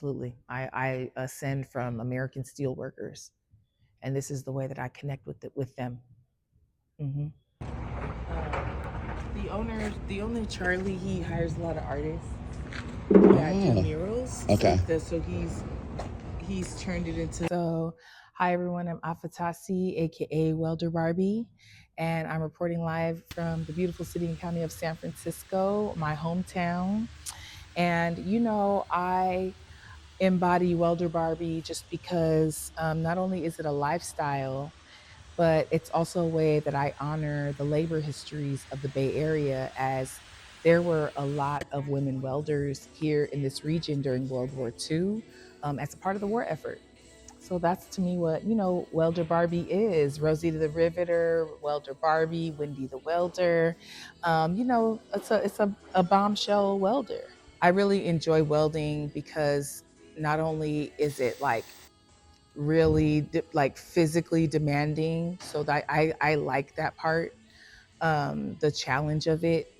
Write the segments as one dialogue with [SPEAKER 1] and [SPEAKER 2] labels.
[SPEAKER 1] absolutely. I ascend from American steelworkers, and this is the way that I connect with them. Hmm. The owner Charlie, he hires a lot of artists that do
[SPEAKER 2] Oh,
[SPEAKER 1] murals. So
[SPEAKER 2] okay.
[SPEAKER 1] he's turned it into. So, hi everyone, I'm Afatasi, aka Welder Barbie, and I'm reporting live from the beautiful city and county of San Francisco, my hometown. And I embody Welder Barbie just because not only is it a lifestyle, but it's also a way that I honor the labor histories of the Bay Area, as there were a lot of women welders here in this region during World War II, as a part of the war effort. So that's to me what, Welder Barbie is. Rosie the Riveter, Welder Barbie, Wendy the Welder. It's a bombshell welder. I really enjoy welding because not only is it like really like physically demanding, so that I like that part, the challenge of it.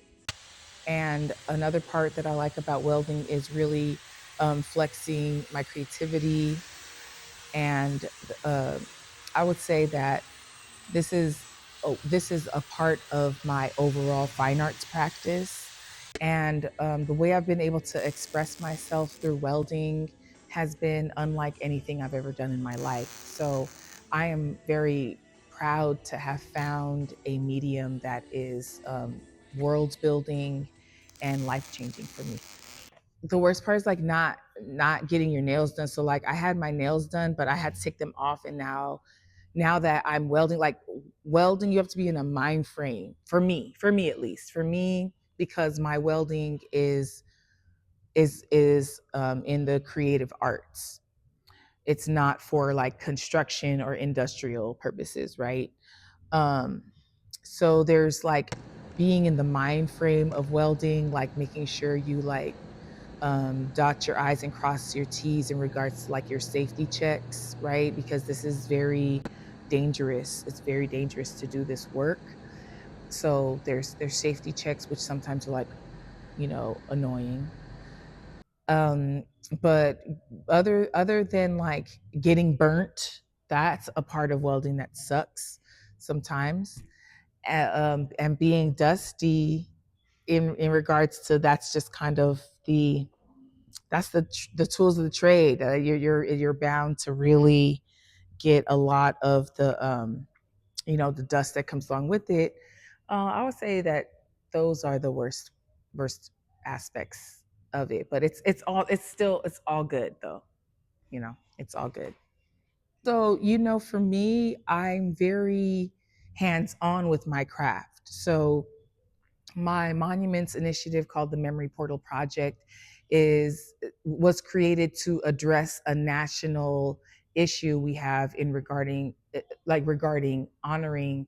[SPEAKER 1] And another part that I like about welding is really flexing my creativity. And uh, I would say that this is this is a part of my overall fine arts practice. And the way I've been able to express myself through welding has been unlike anything I've ever done in my life. So I am very proud to have found a medium that is world building and life changing for me. The worst part is like not getting your nails done. So like I had my nails done, but I had to take them off, and now that I'm welding, like welding, you have to be in a mind frame. For me at least, for me, because my welding is in the creative arts. It's not for like construction or industrial purposes, right? Um, so there's like being in the mind frame of welding, like making sure you like dot your I's and cross your T's in regards to like your safety checks, right? Because this is very dangerous. It's very dangerous to do this work. So there's safety checks, which sometimes are like, annoying. Um, but other than like getting burnt, that's a part of welding that sucks sometimes. And being dusty in regards to, that's just kind of the tools of the trade. You're bound to really get a lot of the dust that comes along with it. I would say that those are the worst aspects of it, but it's all good though. It's all good. So for me, I'm very hands on with my craft. So my monuments initiative, called the Memory Portal Project, is was created to address a national issue we have in regarding honoring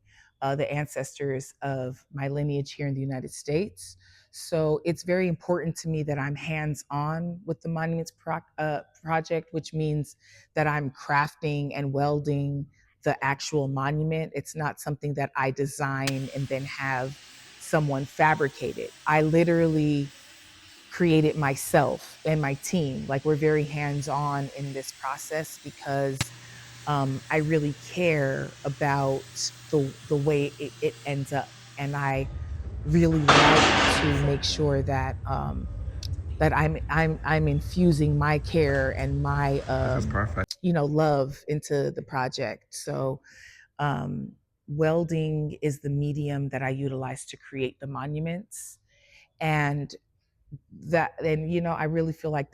[SPEAKER 1] the ancestors of my lineage here in the United States. So it's very important to me that I'm hands on with the project, which means that I'm crafting and welding the actual monument. It's not something that I design and then have someone fabricate it. I literally create it myself and my team. Like, we're very hands on in this process because I really care about the way it ends up, and I really like to make sure that I'm infusing my care and my
[SPEAKER 2] This is perfect.
[SPEAKER 1] love into the project. So um, welding is the medium that I utilize to create the monuments. And I really feel like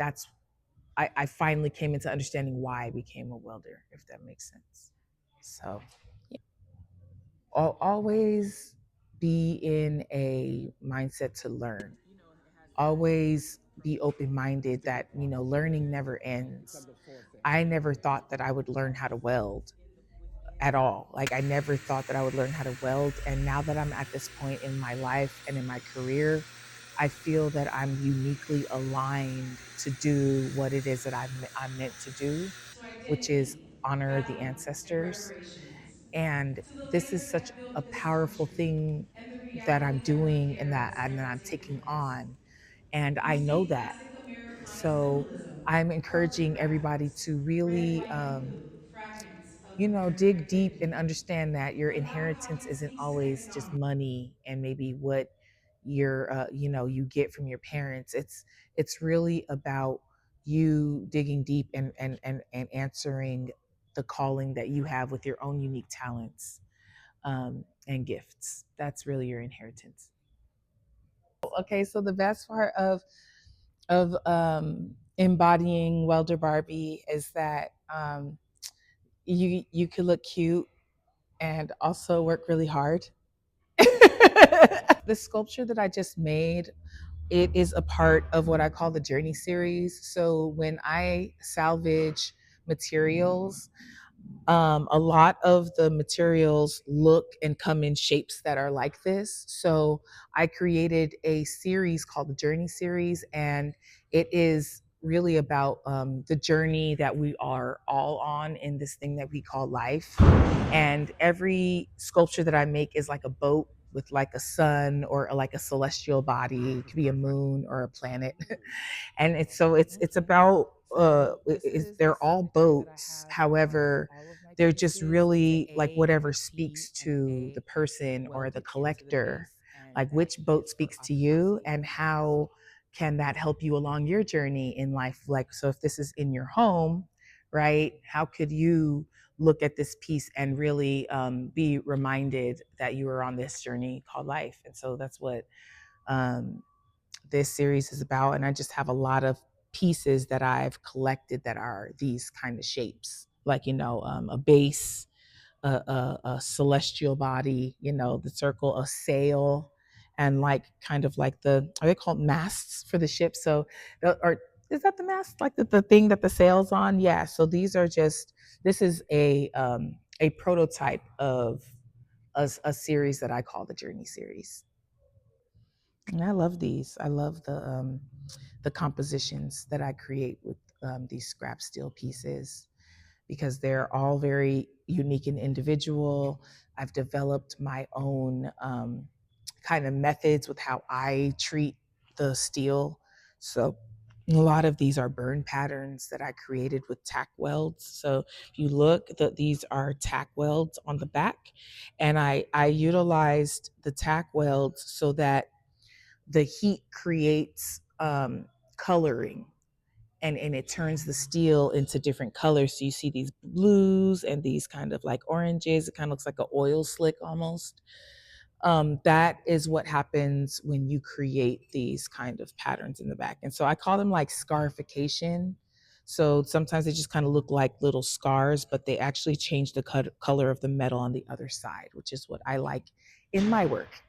[SPEAKER 1] I finally came into understanding why I became a welder, if that makes sense. So yeah. Always be in a mindset to learn. Always be open minded that, learning never ends. I never thought that I would learn how to weld at all. Like, I never thought that I would learn how to weld. And now that I'm at this point in my life and in my career, I feel that I'm uniquely aligned to do what it is that I'm meant to do, which is honor the ancestors. And this is such a powerful thing that I'm doing, and that I'm taking on. And I know that. So I'm encouraging everybody to really, dig deep and understand that your inheritance isn't always just money and maybe what you get from your parents. It's really about you digging deep and answering the calling that you have with your own unique talents and gifts. That's really your inheritance. Okay, so the best part of embodying Welder Barbie is that you could look cute and also work really hard. The sculpture that I just made, it is a part of what I call the journey series. So when I salvage materials, a lot of the materials look and come in shapes that are like this. So I created a series called the Journey Series, and it is really about the journey that we are all on in this thing that we call life. And every sculpture that I make is like a boat with like a sun or like a celestial body. It could be a moon or a planet. And it's about they're all boats. However, they're just really like whatever speaks to the person or the collector, like which boat speaks to you and how can that help you along your journey in life. Like, so if this is in your home, right, how could you look at this piece and really be reminded that you are on this journey called life? And so that's what um, this series is about. And I just have a lot of pieces that I've collected that are these kind of shapes, like, a base, a celestial body, the circle, a sail, and like kind of like are they called masts for the ship? So, or is that the mast, like the thing that the sail's on? Yeah. So this is a prototype of a series that I call the Journey series. And I love these. I love the compositions that I create with these scrap steel pieces because they're all very unique and individual. I've developed my own kind of methods with how I treat the steel. So a lot of these are burn patterns that I created with tack welds. So if you look, these are tack welds on the back, and I utilized the tack welds so that the heat creates coloring, and it turns the steel into different colors. So you see these blues and these kind of like oranges. It kind of looks like an oil slick almost. That is what happens when you create these kind of patterns in the back. And so I call them like scarification. So sometimes they just kind of look like little scars, but they actually change the color of the metal on the other side, which is what I like in my work.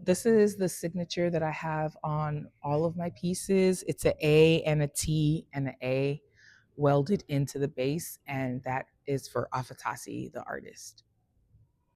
[SPEAKER 1] This is the signature that I have on all of my pieces. It's an A and a T and an A welded into the base, and that is for Afatasi, the artist.